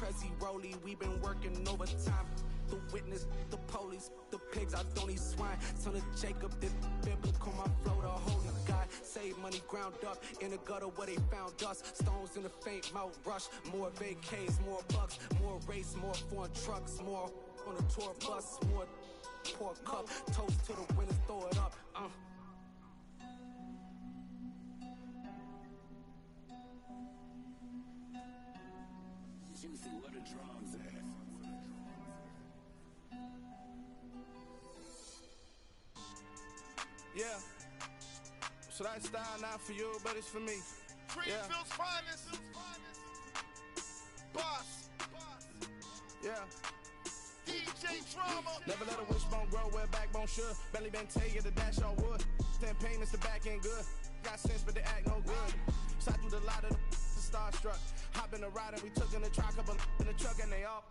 Prezi Rolly, we been working overtime. The witness, the police, the pigs, I don't eat swine. Son of Jacob, this biblical, my flow, the holy God. Save money ground up in the gutter where they found us. Stones in the faint mouth rush. More vacays, more bucks, more race, more foreign trucks, more on a tour bus, more pour cup. Toast to the winners, throw it up. Juicy, where the drums at? Yeah, so that style not for you, but it's for me. Greenfield's finest. Boss. Yeah. DJ Drama. Never let a wishbone grow where a backbone should. Belly been take the dash on wood. 10 payments, the back end good. Got sense, but they act no good. Shot through the lot of the starstruck. Hop in the ride and we took in the truck, couple in the truck and they all.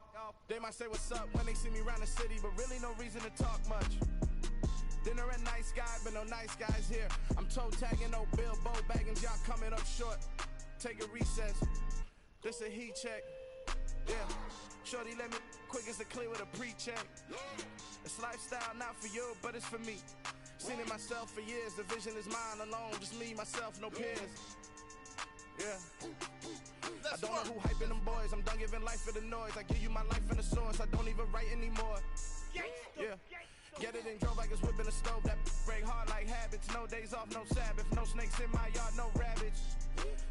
They might say what's up when they see me round the city, but really no reason to talk much. Dinner at nice guy, but no nice guys here. I'm toe tagging, no Bilbo bagging, y'all coming up short. Take a recess. This a heat check. Yeah. Shorty let me quick as a clear with a pre-check. It's lifestyle not for you, but it's for me. Seen it myself for years. The vision is mine alone, just me, myself, no peers. Yeah. I don't know who hyping them boys. I'm done giving life for the noise. I give you my life in the source. I don't even write anymore. Yeah. Get it and drove like it's whipping a stove. That break hard like habits. No days off, no Sabbath. No snakes in my yard, no rabbits.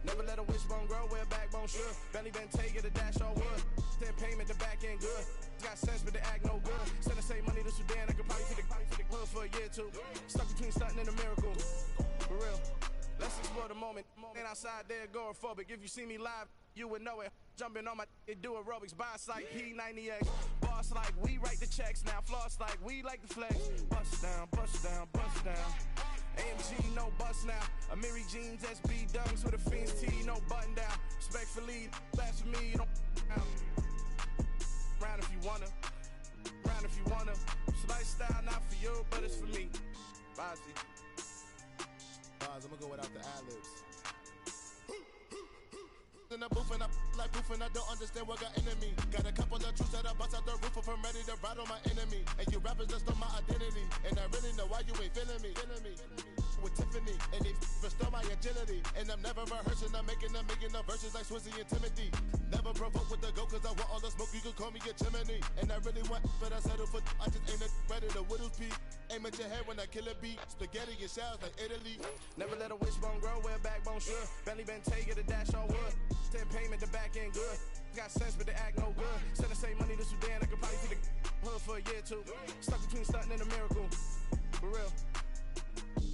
Never let a wishbone grow where a backbone should. Belly been take it, a dash on wood. 10 payment, the back end good. Got sense, but they act no good. Send the same money to Sudan. I could probably take the hood for a year or two. Stuck between stunting and a miracle. For real. Let's explore the moment. Ain't outside there agoraphobic. If you see me live, you would know it. Jumping on my do aerobics, buys like P90X. Boss like we write the checks now. Floss like we like the flex. Bust down, bust down, bust down. AMG, no bust now. Amiri jeans, SB dunks with a Fiends T, no button down. Respectfully, blasphemy, you don't round if you wanna. Round if you wanna. It's lifestyle not for you, but it's for me. Bozzy. I'm gonna go without the ad-libs. In the booth and I like proof and I don't understand what got into me. Got a couple of truths that I bust out the roof if I'm ready to ride on my enemy. And you rappers just on my identity. And I really know why you ain't feeling me. With Tiffany, and they restore my agility. And I'm never rehearsing, I'm making them verses like Swizzy and Timothy. Never provoke with the go, cause I want all the smoke, you can call me a chimney. And I really want, but I settle for, I just ain't ready to whittles peak. Aim at your head when I kill a beat. Spaghetti and shells like Italy. Never let a wishbone grow where a backbone should. Belly been take it, a dash on wood. 10 payment, the back end good. Got sense, but they act no good. Send the same money to Sudan, I could probably take the hood for a year or two. Stuck between stunting and a miracle. For real.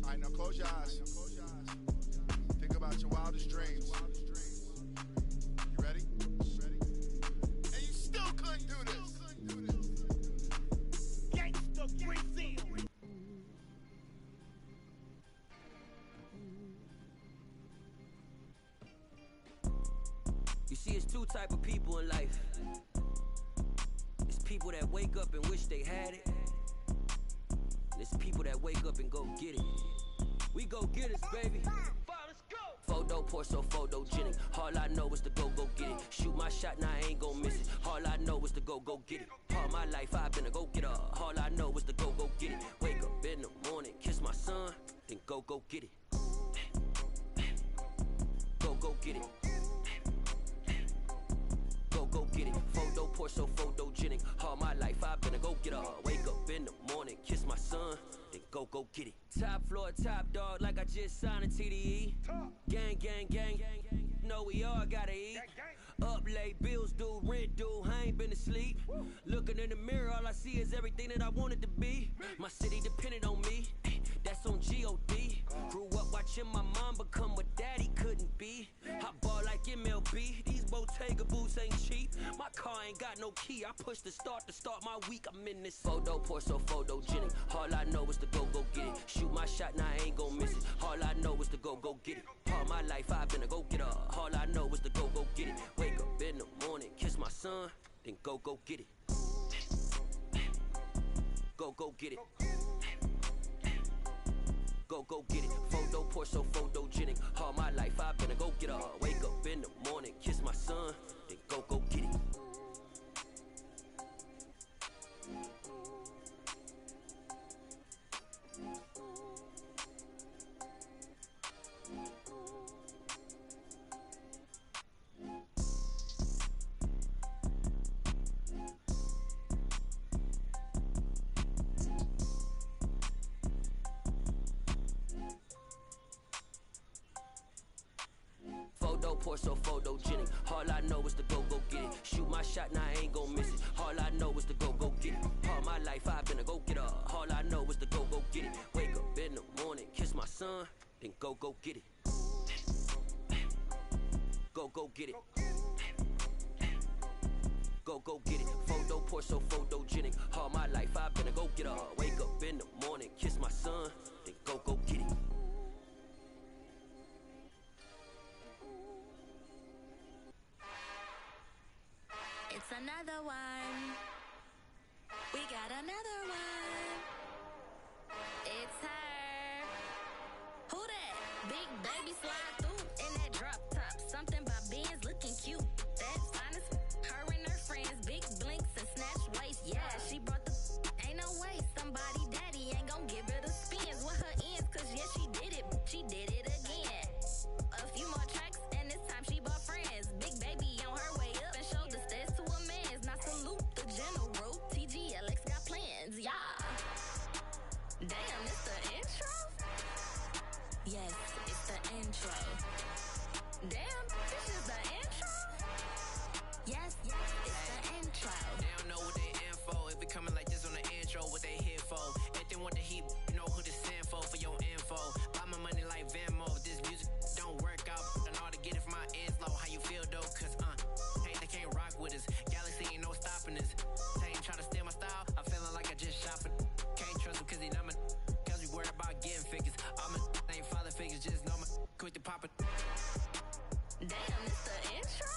Alright, now close your eyes. Think about your wildest dreams. You ready? And you still couldn't do this. Gangsta Brazil. You see, it's two type of people in life. It's people that wake up and wish they had it. And it's people that wake up and go get it. We go get it, baby. Let's go. Photo pour so photogenic. All I know is to go get it. Shoot my shot, now I ain't gon' miss it. All I know is to go get it. All my life I've been a go getter. All I know is to go get it. Wake up in the morning, kiss my son, then go get it. Go get it. Go get it. Photo pour so photogenic. All my life I've been a go getter. Wake up in the morning, kiss my son, then go get it. Top floor, top dog, like I just signed a TDE. Gang, gang, gang, gang, gang. Know we all gotta eat. Up late, bills due, rent due, I ain't been asleep. Looking in the mirror, all I see is everything that I wanted to be. My city depended on me, that's on G.O.D. Grew up watching my mom become what daddy couldn't be. I ball like MLB, these Bottega boots ain't cheap. My car ain't got no key, I push the start to start my week. I'm in this photo pour so photogenic. All I know is to go get it. Shoot my shot, now I ain't gon' miss it. All I know is to go get it. All my life I've been a go getter. All I know is to go get it. Wake up in the morning, kiss my son, then go get it. Go get it. Go get it. Photo pour so photogenic. All my life I've been a go getter. Wake up in the morning, kiss my son, then go get it. Porsche, so photogenic. All I know is to go get it. Shoot my shot, now I ain't gon' miss it. All I know is to go get it. All my life I've been a go getter. All I know is to go get it. Wake up in the morning, kiss my son, then go get it. Go get it. Go get it. Photo Porsche, so photogenic. All my life I've been a go getter. Wake up in the morning, kiss my son, then go get it. It's another one. We got another one. It's her. Who that? Big baby slide through in that drop top. Something by Benz looking cute. That's honest. Her and her friends, big blinks and snatch waist. Yeah, she brought the. Ain't no way somebody daddy ain't gon' give her the spins with her ends. Cause yeah, she did it. She did it again. A few more tracks and this time she bought friends. Big baby on her way up and showed the stairs to a man's. Now salute the general. TGLX got plans, yeah. Damn, it's the intro? Yes, it's the intro. Damn, this is the intro? Yes, it's the intro. They don't know what they in for. If it coming like this on the intro, what they here for? If they want the heat, you know who to send for your info. Buy my money like Venmo. If this music don't work out, and all to get it from my ends low. How you feel though? Cause hey, they can't rock with us. Galaxy ain't no stopping this. They ain't trying to steal my style. I'm feeling like I just shopping. Can't trust them cause they not my. Cause we worried about getting figures. All my ain't father figures, just know my quick to pop it. Damn, it's the intro?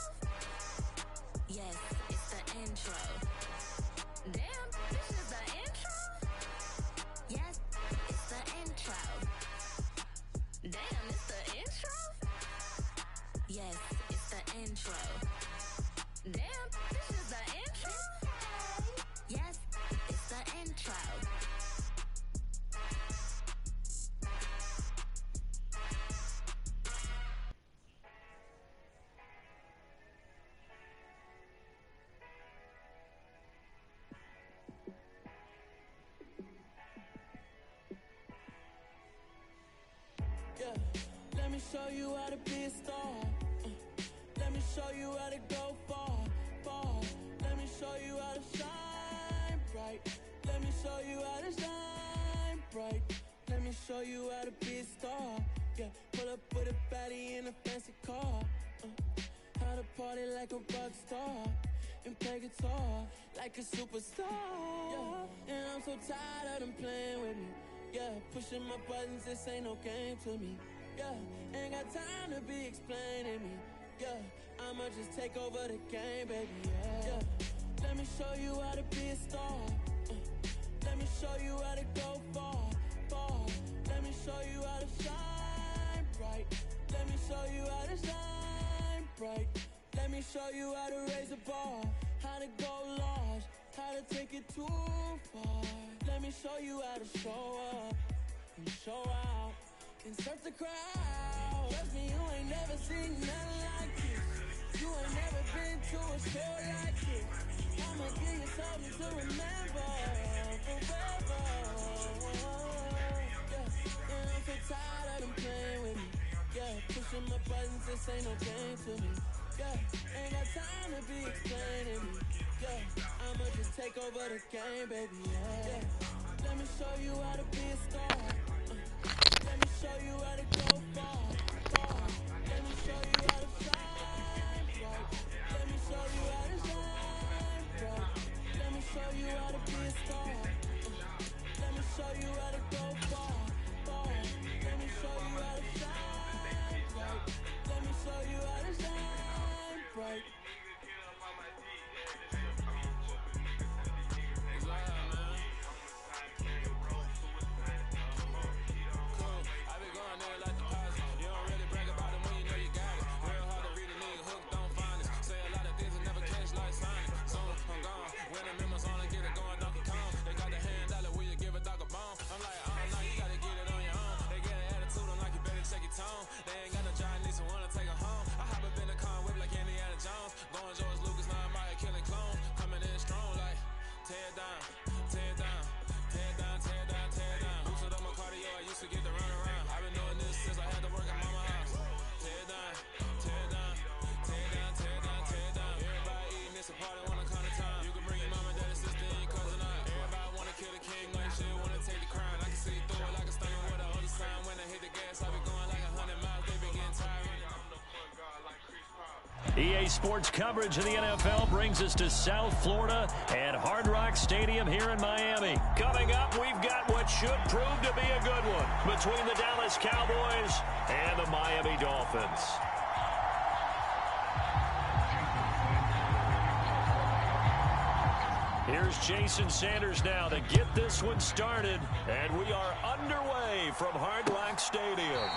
Yes, it's the intro. Damn, this is the intro? Yes, it's the intro. Damn, it's the intro? Yes, it's the intro. Damn, this is the intro? Yes, it's the intro. Yeah, let me show you how to be a star. Let me show you how to go far, far. Let me show you how to shine bright. Let me show you how to shine bright. Let me show you how to be a star. Yeah, pull up with a baddie in a fancy car. How to party like a rock star and play guitar like a superstar. Yeah, and I'm so tired of them playing with me. Yeah, pushing my buttons, this ain't no game to me. Yeah, ain't got time to be explaining me. Yeah, I'ma just take over the game, baby. Yeah, let me show you how to be a star. Let me show you how to go far, far. Let me show you how to shine bright. Let me show you how to shine bright. Let me show you how to raise a bar, how to go large, how to take it too far. Let me show you how to show up and show out and surf the crowd. Trust me, you ain't never seen nothing like this. You ain't never been to a show like this. I'ma give you something to remember forever. Yeah, and I'm so tired of them playing with me. Yeah, pushing my buttons, this ain't no game to me. Yeah, ain't got time to be explaining me. Yeah, I'ma just take over the game, baby. Yeah, let me show you how to be a star. Let me show you how to go far, far. Let me show you how to shine bright. Let me show you how to shine bright. Let me show you how to be a star. Let me show you how to go far, far. Let me show you how to shine bright. Let me show you how to shine bright. EA Sports coverage of the NFL brings us to South Florida at Hard Rock Stadium here in Miami. Coming up, we've got what should prove to be a good one between the Dallas Cowboys and the Miami Dolphins. Here's Jason Sanders now to get this one started, and we are underway from Hard Rock Stadium.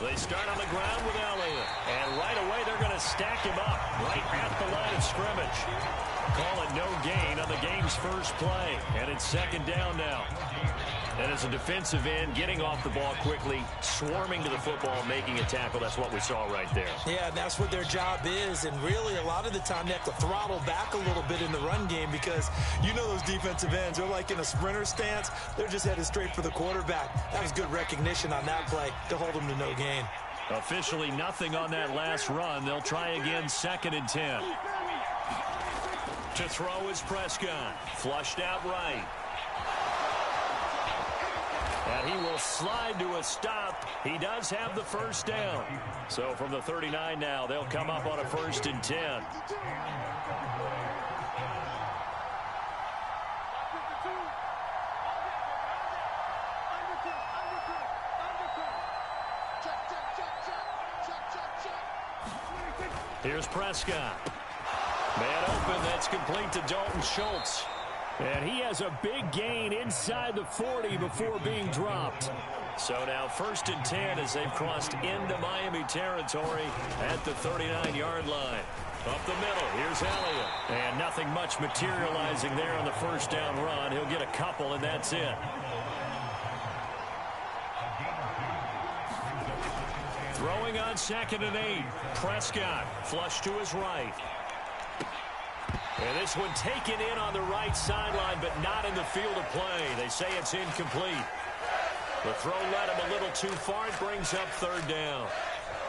They start on the ground with Elliott. And right away, they're going to stack him up right at the line of scrimmage. Call it no gain on the game's first play. And it's second down now. And as a defensive end, getting off the ball quickly, swarming to the football, making a tackle, that's what we saw right there. Yeah, and that's what their job is. And really, a lot of the time, they have to throttle back a little bit in the run game because you know those defensive ends, they're like in a sprinter stance. They're just headed straight for the quarterback. That was good recognition on that play to hold them to no gain. Officially nothing on that last run. They'll try again, 2nd and 10. To throw is Prescott. Flushed out right. And he will slide to a stop. He does have the first down. So from the 39 now, they'll come up on a 1st and 10. Here's Prescott. Man open, that's complete to Dalton Schultz. And he has a big gain inside the 40 before being dropped. So now 1st and 10 as they've crossed into Miami territory at the 39-yard line. Up the middle, here's Elliott. And nothing much materializing there on the first down run. He'll get a couple, and that's it. Throwing on 2nd and 8. Prescott flush to his right. And this one taken in on the right sideline, but not in the field of play. They say it's incomplete. The throw led him a little too far. It brings up 3rd down.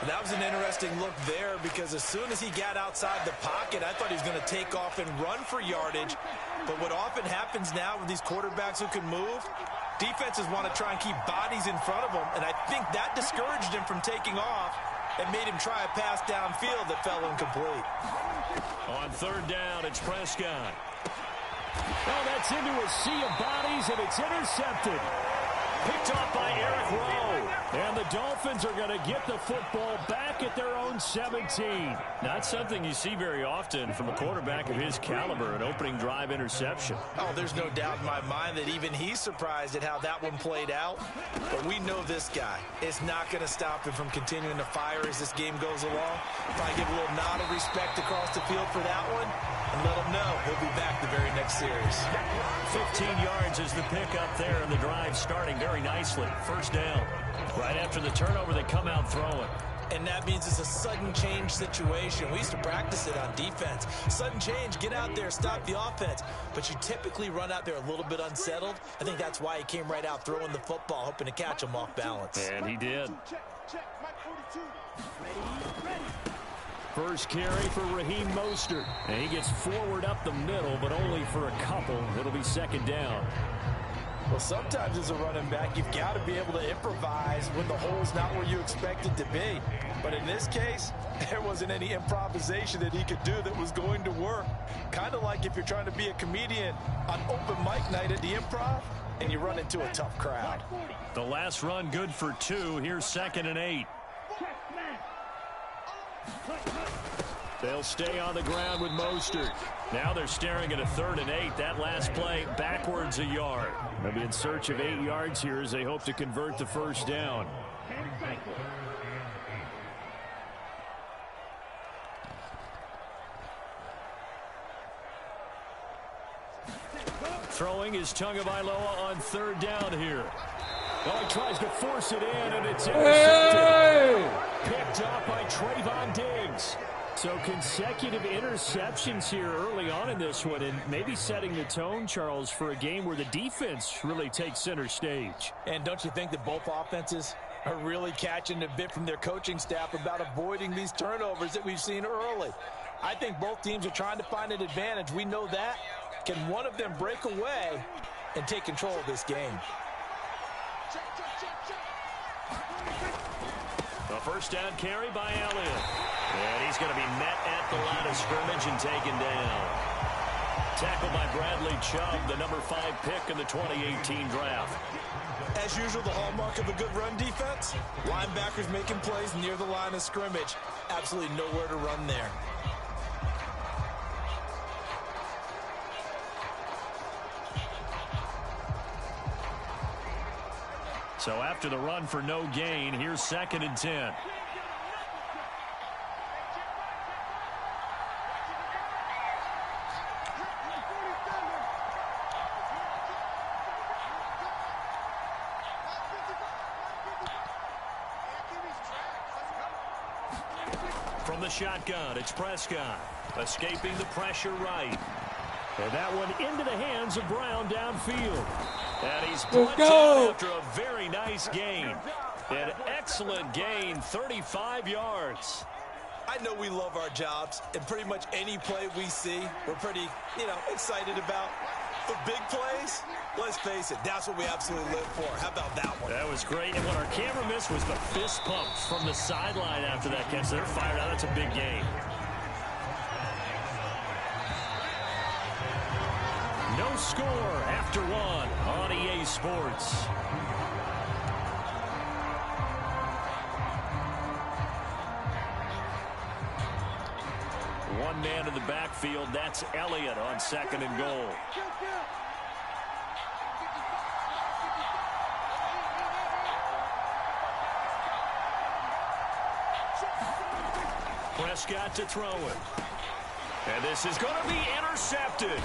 That was an interesting look there because as soon as he got outside the pocket, I thought he was going to take off and run for yardage. But what often happens now with these quarterbacks who can move, defenses want to try and keep bodies in front of them, and I think that discouraged him from taking off and made him try a pass downfield that fell incomplete. On 3rd down, it's Prescott. Oh, that's into a sea of bodies, and it's intercepted. Picked off by Eric Rowe. And the Dolphins are going to get the football back at their own 17. Not something you see very often from a quarterback of his caliber, an opening drive interception. Oh, there's no doubt in my mind that even he's surprised at how that one played out. But we know this guy is not going to stop him from continuing to fire as this game goes along. Probably give a little nod of respect across the field for that one and let him know he'll be back the very next series. 15 yards is the pickup there, and the drive starting very nicely. 1st down. Right after the turnover, they come out throwing. And that means it's a sudden change situation. We used to practice it on defense. Sudden change, get out there, stop the offense. But you typically run out there a little bit unsettled. I think that's why he came right out throwing the football, hoping to catch him off balance. And he did. First carry for Raheem Mostert. And he gets forward up the middle, but only for a couple. It'll be 2nd down. Well, sometimes as a running back, you've got to be able to improvise when the hole's not where you expect it to be. But in this case, there wasn't any improvisation that he could do that was going to work. Kind of like if you're trying to be a comedian on open mic night at the Improv and you run into a tough crowd. The last run good for 2. Here's 2nd and 8. They'll stay on the ground with Mostert. Now they're staring at a 3rd and 8. That last play backwards a yard. They'll be in search of 8 yards here as they hope to convert the 1st down. Throwing is Tagovailoa on 3rd down here. Oh, he tries to force it in, and it's intercepted. Picked up by Trayvon Diggs. So consecutive interceptions here early on in this one, and maybe setting the tone, Charles, for a game where the defense really takes center stage. And don't you think that both offenses are really catching a bit from their coaching staff about avoiding these turnovers that we've seen early? I think both teams are trying to find an advantage. We know that. Can one of them break away and take control of this game? A first down carry by Elliott. And he's going to be met at the line of scrimmage and taken down. Tackled by Bradley Chubb, the number 5 pick in the 2018 draft. As usual, the hallmark of a good run defense, linebackers making plays near the line of scrimmage. Absolutely nowhere to run there. So after the run for no gain, here's 2nd and 10. From the shotgun, it's Prescott. Escaping the pressure right. And that one into the hands of Brown downfield. And he's brought down after a very nice gain. An excellent gain, 35 yards. I know we love our jobs, and pretty much any play we see, we're pretty, excited about. The big plays, let's face it, that's what we absolutely live for. How about that one? That was great. And what our camera missed was the fist pumps from the sideline after that catch. They're fired out. That's a big game. No score after one on EA Sports. One man in the backfield. That's Elliott on 2nd and goal. Prescott to throw it. And this is going to be intercepted.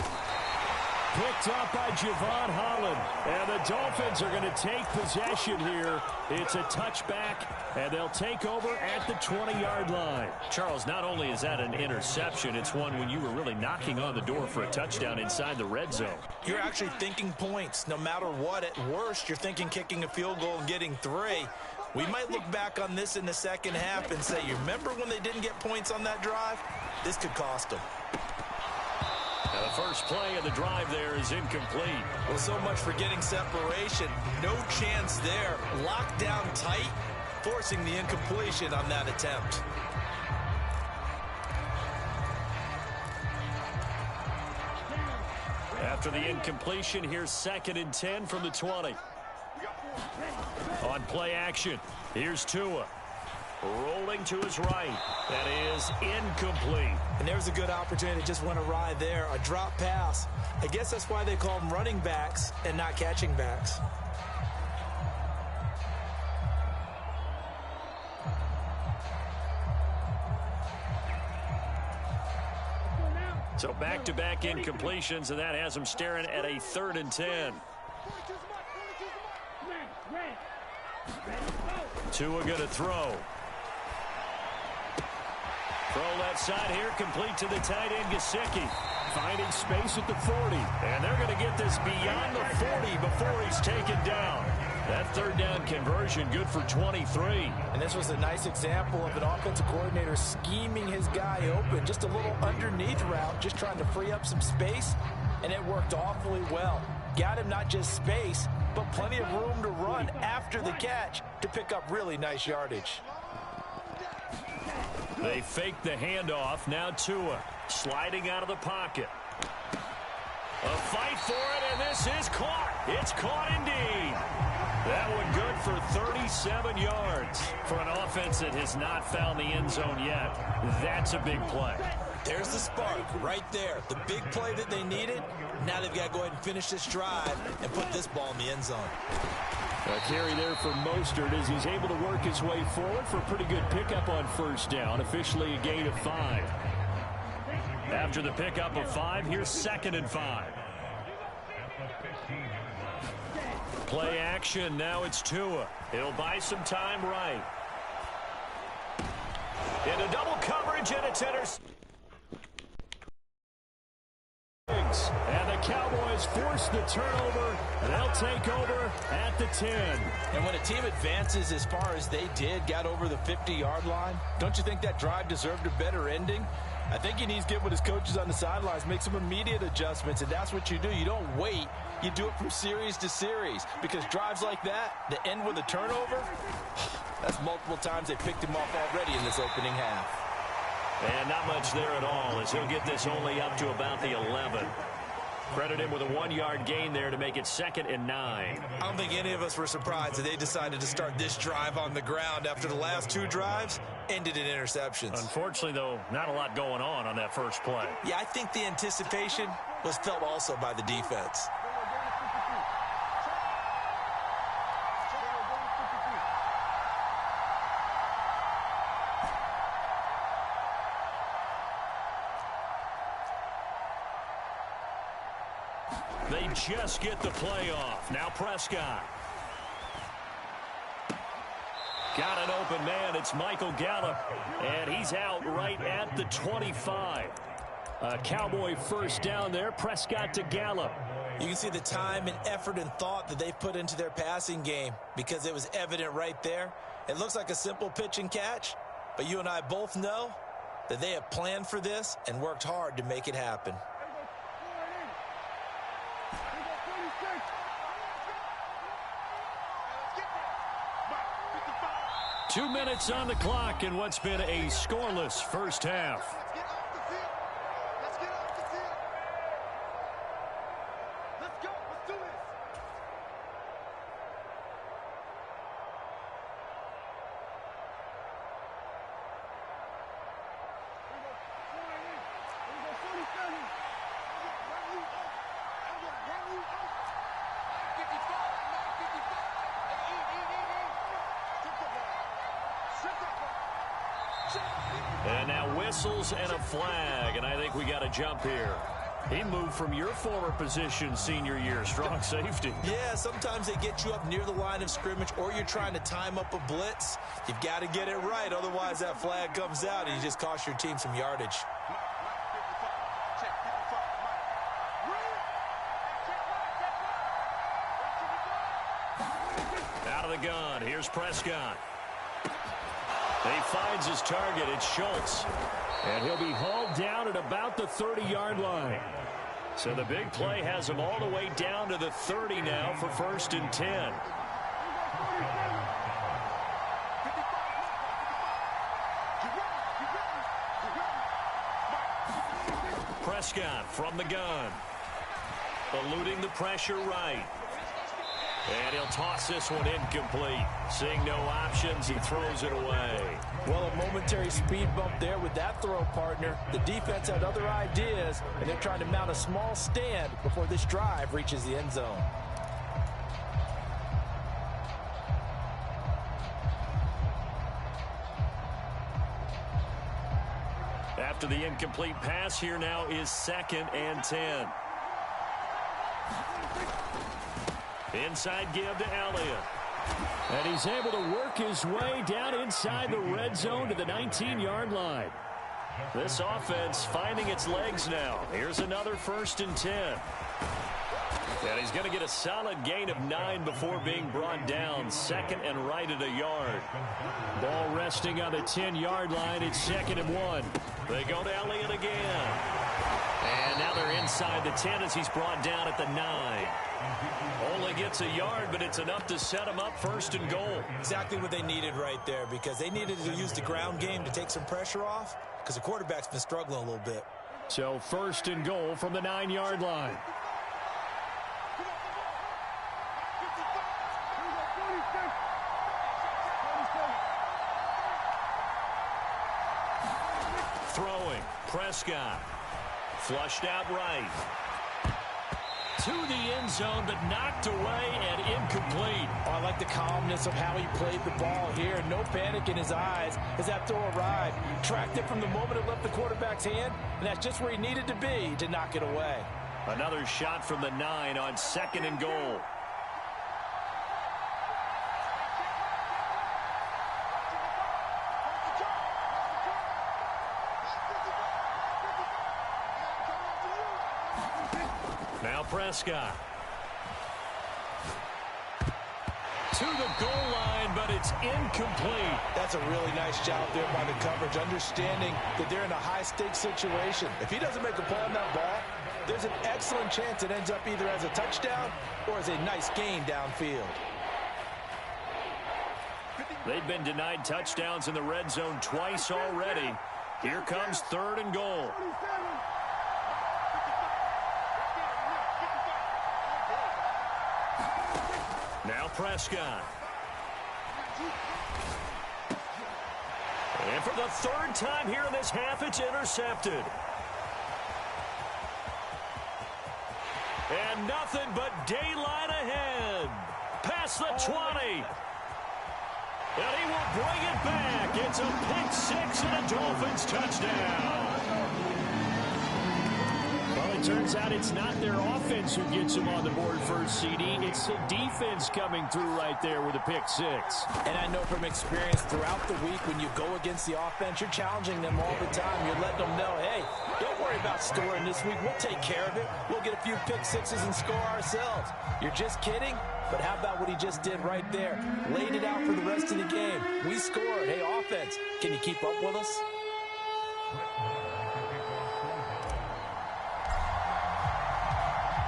Picked up by Javon Holland. And the Dolphins are going to take possession here. It's a touchback, and they'll take over at the 20-yard line. Charles, not only is that an interception, it's one when you were really knocking on the door for a touchdown inside the red zone. You're actually thinking points. No matter what, at worst, you're thinking kicking a field goal and getting 3. We might look back on this in the second half and say, you remember when they didn't get points on that drive? This could cost them. Now the first play of the drive there is incomplete. Well, so much for getting separation. No chance there. Locked down tight, forcing the incompletion on that attempt. After the incompletion, here's 2nd and 10 from the 20. On play action, here's Tua. Rolling to his right. That is incomplete. And there's a good opportunity that just went awry there. A drop pass. I guess that's why they call them running backs and not catching backs. So back-to-back incompletions, and that has them staring at a 3rd and 10. Tua going to throw. Throw left side here, complete to the tight end, Gesicki. Finding space at the 40. And they're going to get this beyond the 40 before he's taken down. That 3rd down conversion good for 23. And this was a nice example of an offensive coordinator scheming his guy open. Just a little underneath route, just trying to free up some space. And it worked awfully well. Got him not just space, but plenty of room to run after the catch to pick up really nice yardage. They fake the handoff. Now Tua sliding out of the pocket. A fight for it, and this is caught. It's caught indeed. That one good for 37 yards. For an offense that has not found the end zone yet, that's a big play. There's the spark right there. The big play that they needed. Now they've got to go ahead and finish this drive and put this ball in the end zone. A carry there for Mostert as he's able to work his way forward for a pretty good pickup on 1st down. Officially a gain of 5. After the pickup of 5, here's 2nd and 5. Play action. Now it's Tua. He'll buy some time right. Into double coverage, and it's and the Cowboys force the turnover, and they'll take over at the 10. And when a team advances as far as they did, got over the 50-yard line, don't you think that drive deserved a better ending? I think he needs to get with his coaches on the sidelines, make some immediate adjustments, and that's what you do. You don't wait. You do it from series to series, because drives like that end with a turnover, that's multiple times they picked him off already in this opening half. And not much there at all, as he'll get this only up to about the 11. Credit him with a 1-yard gain there to make it 2nd and 9. I don't think any of us were surprised that they decided to start this drive on the ground after the last 2 drives ended in interceptions. Unfortunately, though, not a lot going on that first play. Yeah, I think the anticipation was felt also by the defense. They just get the play off. Now Prescott. Got an open man. It's Michael Gallup. And he's out right at the 25. A Cowboy first down there. Prescott to Gallup. You can see the time and effort and thought that they've put into their passing game, because it was evident right there. It looks like a simple pitch and catch, but you and I both know that they have planned for this and worked hard to make it happen. Two minutes on the clock in what's been a scoreless first half. And now whistles and a flag, and I think we got a jump here. He moved from your former position senior year, strong safety. Yeah, sometimes they get you up near the line of scrimmage, or you're trying to time up a blitz. You've got to get it right, otherwise that flag comes out and you just cost your team some yardage. Out of the gun, here's Prescott. He finds his target. It's Schultz. And he'll be hauled down at about the 30-yard line. So the big play has him all the way down to the 30 now for 1st and 10. Prescott from the gun. Eluding the pressure right. And he'll toss this one incomplete. Seeing no options, he throws it away. Well, a momentary speed bump there with that throw, partner. The defense had other ideas, and they're trying to mount a small stand before this drive reaches the end zone. After the incomplete pass, here now is 2nd and 10. Inside give to Elliott. And he's able to work his way down inside the red zone to the 19-yard line. This offense finding its legs now. Here's another 1st and 10. And he's going to get a solid gain of 9 before being brought down. 2nd and right at a yard. Ball resting on the 10-yard line. It's 2nd and 1. They go to Elliott again. And now they're inside the 10 as he's brought down at the 9. Only gets a yard, but it's enough to set him up 1st and goal. Exactly what they needed right there, because they needed to use the ground game to take some pressure off, because the quarterback's been struggling a little bit. So 1st and goal from the 9-yard line. Throwing, Prescott. Flushed out right. To the end zone, but knocked away and incomplete. Oh, I like the calmness of how he played the ball here. No panic in his eyes as that throw arrived. Tracked it from the moment it left the quarterback's hand, and that's just where he needed to be to knock it away. Another shot from the 9 on 2nd and goal. Now Prescott. To the goal line, but it's incomplete. That's a really nice job there by the coverage, understanding that they're in a high-stakes situation. If he doesn't make a play on that ball, there's an excellent chance it ends up either as a touchdown or as a nice gain downfield. They've been denied touchdowns in the red zone twice already. Here comes 3rd and goal. Now Prescott. And for the 3rd time here in this half, it's intercepted. And nothing but daylight ahead. Past the 20. And he will bring it back. It's a pick 6 and a Dolphins touchdown. Well, it turns out it's not their offense who gets them on the board first, CD. It's the defense coming through right there with a pick 6. And I know from experience throughout the week when you go against the offense, you're challenging them all the time. You're letting them know, hey, don't worry about scoring this week. We'll take care of it. We'll get a few pick 6s and score ourselves. You're just kidding? But how about what he just did right there? Laid it out for the rest of the game. We scored. Hey, offense, can you keep up with us?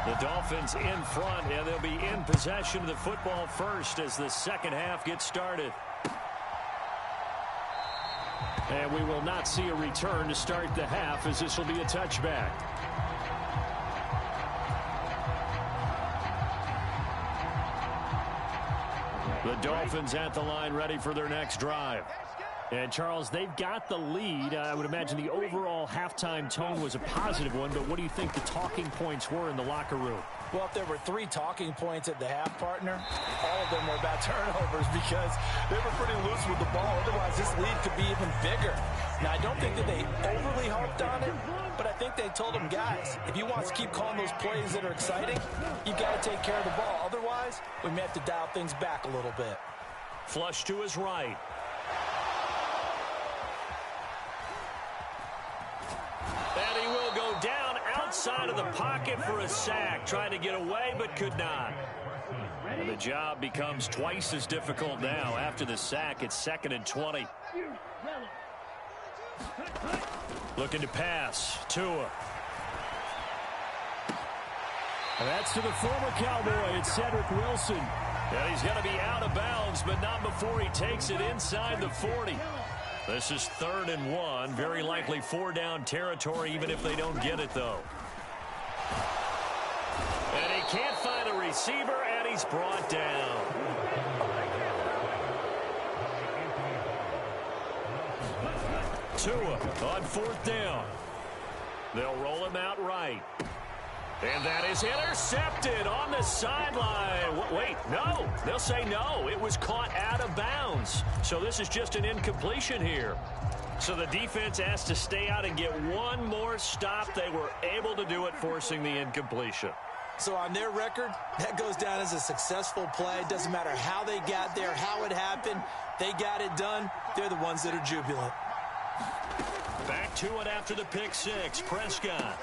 The Dolphins in front, and they'll be in possession of the football first as the second half gets started. And we will not see a return to start the half, as this will be a touchback. The Dolphins at the line, ready for their next drive. And, Charles, they've got the lead. I would imagine the overall halftime tone was a positive one, but what do you think the talking points were in the locker room? Well, if there were 3 talking points at the half, partner, all of them were about turnovers because they were pretty loose with the ball. Otherwise, this lead could be even bigger. Now, I don't think that they overly harped on it, but I think they told them, guys, if you want to keep calling those plays that are exciting, you've got to take care of the ball. Otherwise, we may have to dial things back a little bit. Flush to his right. And he will go down outside of the pocket for a sack. Trying to get away, but could not. And the job becomes twice as difficult now. After the sack, it's 2nd and 20. Looking to pass. Tua. And that's to the former Cowboy. It's Cedric Wilson. And he's going to be out of bounds, but not before he takes it inside the 40. This is 3rd and 1. Very likely 4-down territory, even if they don't get it, though. And he can't find a receiver, and he's brought down. Tua on 4th down. They'll roll him out right. And that is intercepted on the sideline. Wait, no. They'll say no. It was caught out of bounds. So this is just an incompletion here. So the defense asked to stay out and get one more stop. They were able to do it, forcing the incompletion. So on their record, that goes down as a successful play. It doesn't matter how they got there, how it happened. They got it done. They're the ones that are jubilant. Back to it after the pick 6. Prescott.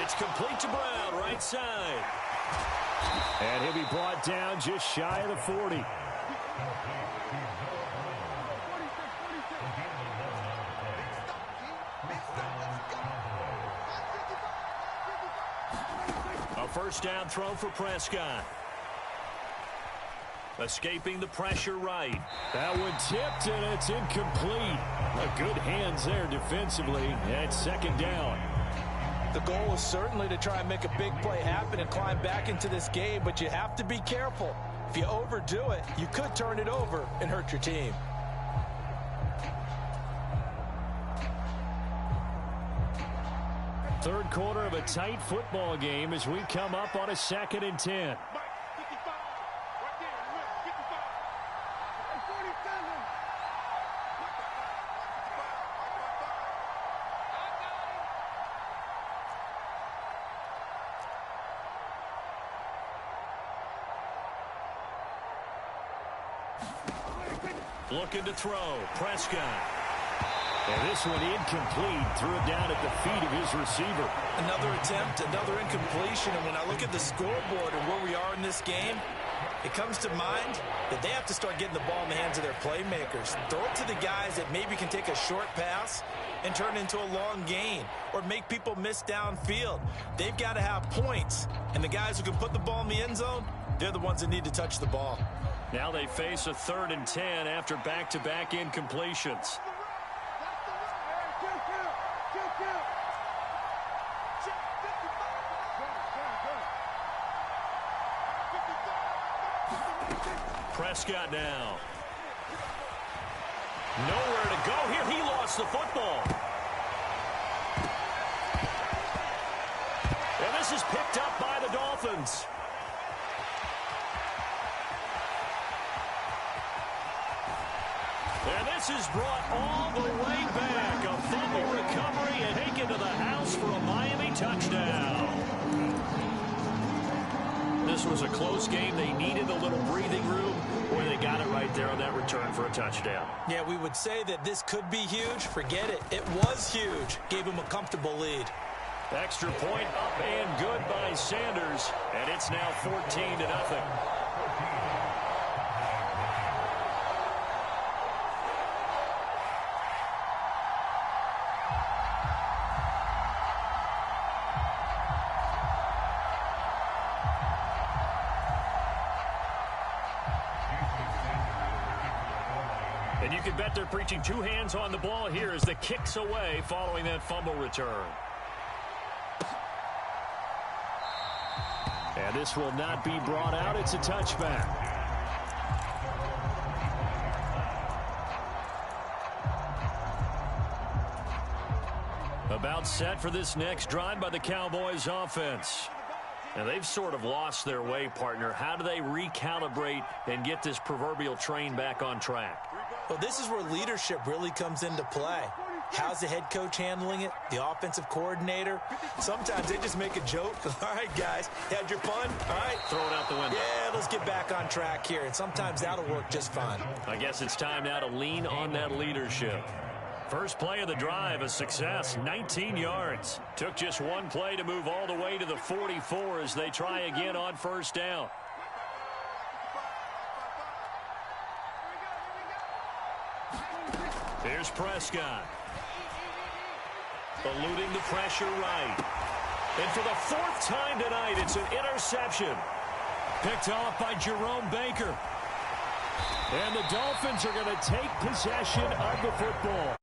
It's complete to Brown, right side. And he'll be brought down just shy of the 40. A 1st down throw for Prescott. Escaping the pressure right. That one tipped, and it's incomplete. Good hands there defensively. And 2nd down. The goal is certainly to try and make a big play happen and climb back into this game, but you have to be careful. If you overdo it, you could turn it over and hurt your team. Third quarter of a tight football game as we come up on a 2nd and 10. Looking to throw. Prescott. And this one incomplete. Threw it down at the feet of his receiver. Another attempt, another incompletion. And when I look at the scoreboard and where we are in this game, it comes to mind that they have to start getting the ball in the hands of their playmakers. Throw it to the guys that maybe can take a short pass and turn it into a long gain or make people miss downfield. They've got to have points. And the guys who can put the ball in the end zone, they're the ones that need to touch the ball. Now they face a 3rd and 10 after back-to-back incompletions. Prescott now. Nowhere to go here. He lost the football. And this is picked up by the Dolphins. And this is brought all the way back. A fumble recovery and taken to the house for a Miami touchdown. This was a close game. They needed a little breathing room. Boy, they got it right there on that return for a touchdown. Yeah, we would say that this could be huge. Forget it. It was huge. Gave him a comfortable lead. Extra point up and good by Sanders. And it's now 14-0. And you can bet they're preaching 2 hands on the ball here as the kick's away following that fumble return. And this will not be brought out. It's a touchback. About set for this next drive by the Cowboys offense. And they've sort of lost their way, partner. How do they recalibrate and get this proverbial train back on track? Well, this is where leadership really comes into play. How's the head coach handling it? The offensive coordinator? Sometimes they just make a joke. All right, guys, had your fun? All right. Throw it out the window. Yeah, let's get back on track here. And sometimes that'll work just fine. I guess it's time now to lean on that leadership. First play of the drive, a success, 19 yards. Took just one play to move all the way to the 44 as they try again on first down. Here's Prescott. Eluding the pressure right. And for the 4th time tonight, it's an interception. Picked off by Jerome Baker. And the Dolphins are going to take possession of the football.